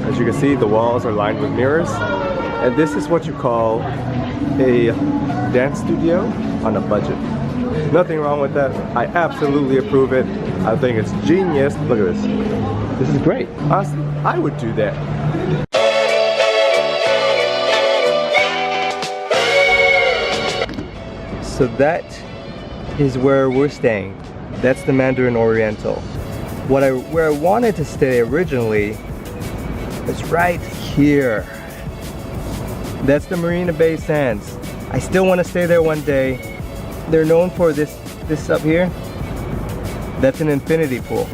As you can see, the walls are lined with mirrors. And this is what you call a dance studio on a budget. Nothing wrong with that. I absolutely approve it. I think it's genius. Look at this. This is great. Honestly, I would do that. So that is where we're staying. That's the Mandarin Oriental. Where I wanted to stay originally is right here. That's the Marina Bay Sands. I still want to stay there one day. They're known for this up here. That's an infinity pool.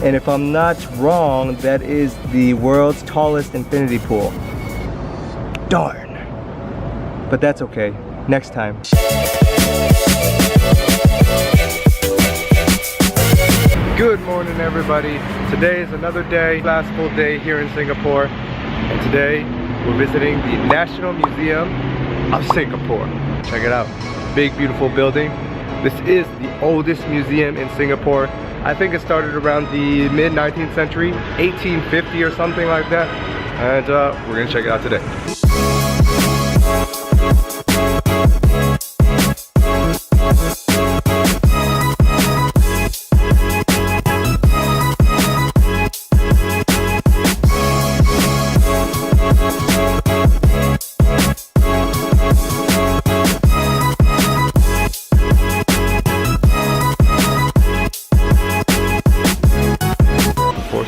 And if I'm not wrong, that is the world's tallest infinity pool. Darn. But that's okay. Next time. Good morning, everybody. Today is another day, last full day here in Singapore. And today we're visiting the National Museum of Singapore. Check it out. Big, beautiful building. This is the oldest museum in Singapore. I think it started around the mid-19th century, 1850 or something like that. And we're gonna check it out today.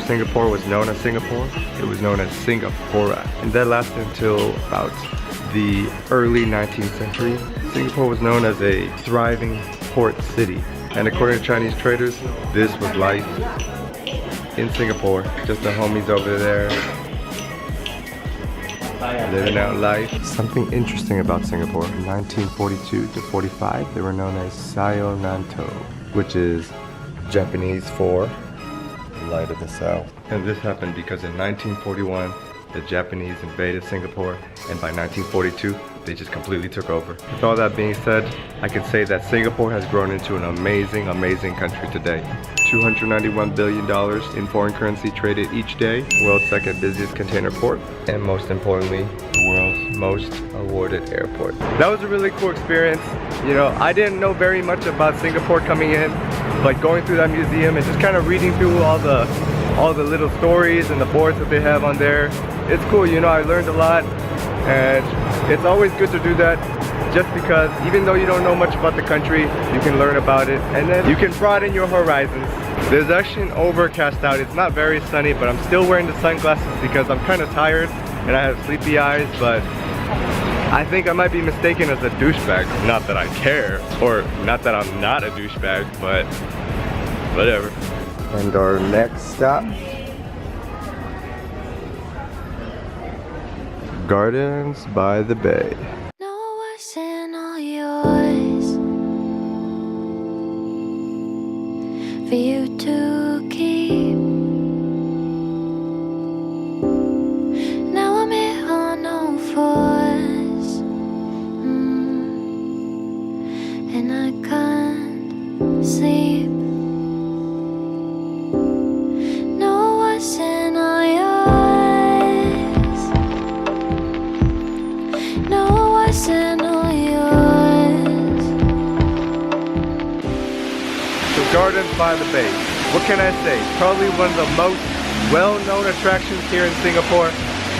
Singapore was known as Singapore, it was known as Singapura, and that lasted until about the early 19th century. Singapore was known as a thriving port city, and according to Chinese traders, this was life in Singapore. Just the homies over there living out life. Something interesting about Singapore, in 1942 to 45, they were known as Sayonanto, which is Japanese for light of the south. And this happened because in 1941 the Japanese invaded Singapore, and by 1942 they just completely took over. With all that being said, I can say that Singapore has grown into an amazing country today. $291 billion in foreign currency traded each day, world's second busiest container port, and most importantly, the world's most awarded airport. That was a really cool experience. You know, I didn't know very much about Singapore coming in, but going through that museum and just kind of reading through all the little stories and the boards that they have on there, it's cool. You know, I learned a lot, and it's always good to do that, just because even though you don't know much about the country, you can learn about it, and then you can broaden your horizons. There's actually an overcast out. It's not very sunny, but I'm still wearing the sunglasses because I'm kind of tired and I have sleepy eyes, but I think I might be mistaken as a douchebag. Not that I care, or not that I'm not a douchebag, but whatever. And our next stop, Gardens by the Bay. No, wasn't all yours for you to keep. Now I'm here on all fours, and I can't sleep. No, wasn't all yours. No, wasn't all yours. So Gardens by the Bay. What can I say? Probably one of the most well-known attractions here in Singapore.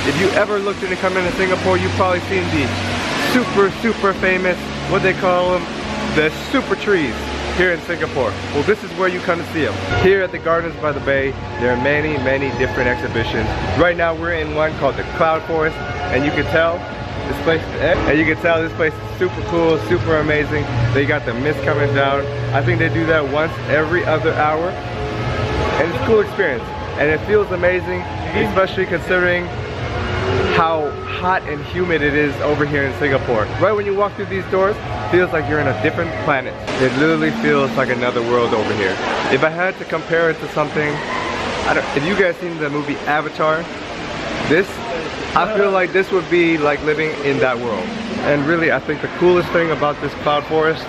If you ever looked into coming to Singapore, you've probably seen the super famous, what they call them, the Supertrees here in Singapore. Well, this is where you come to see them. Here at the Gardens by the Bay, there are many different exhibitions. Right now we're in one called the Cloud Forest, and you can tell this place is super cool, super amazing. They got the mist coming down. I think they do that once every other hour, and it's a cool experience, and it feels amazing, especially considering how hot and humid it is over here in Singapore. Right when you walk through these doors, it feels like you're in a different planet. It literally feels like another world over here. If I had to compare it to something, if you guys seen the movie Avatar, I feel like this would be like living in that world. And really, I think the coolest thing about this cloud forest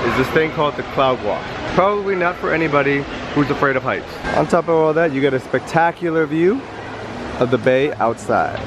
is this thing called the Cloud Walk. Probably not for anybody who's afraid of heights. On top of all that, you get a spectacular view of the bay outside.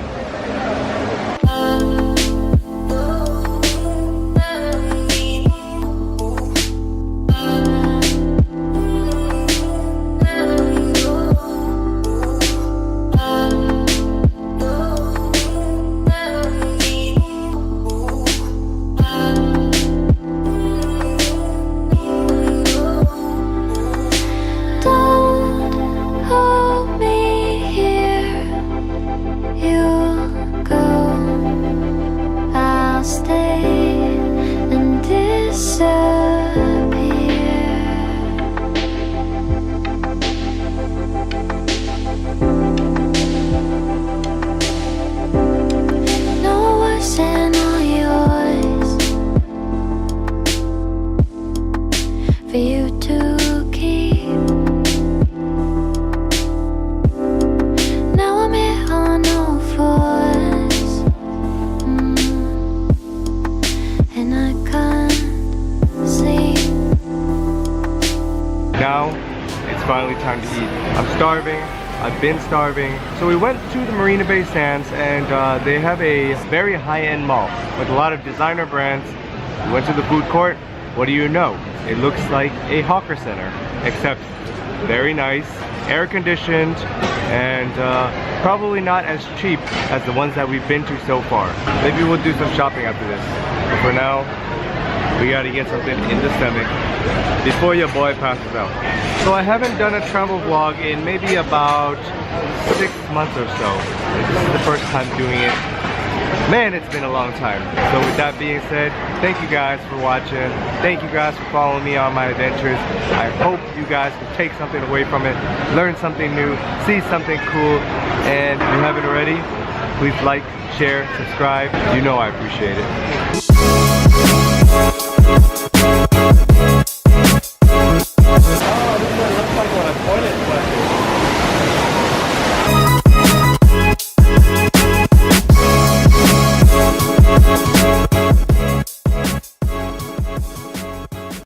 For you to keep. Now I'm here on all fours, and I can't sleep. Now it's finally time to eat. I'm starving. I've been starving. So we went to the Marina Bay Sands, and they have a very high-end mall with a lot of designer brands. We went to the food court. What do you know? It looks like a hawker center, except very nice, air-conditioned, and probably not as cheap as the ones that we've been to so far. Maybe we'll do some shopping after this. But for now, we gotta get something in the stomach before your boy passes out. So I haven't done a travel vlog in maybe about 6 months or so. This is the first time doing it. Man, it's been a long time. So with that being said, thank you guys for watching. Thank you guys for following me on my adventures. I hope you guys can take something away from it, learn something new, see something cool, and if you haven't already, please like, share, subscribe. You know I appreciate it.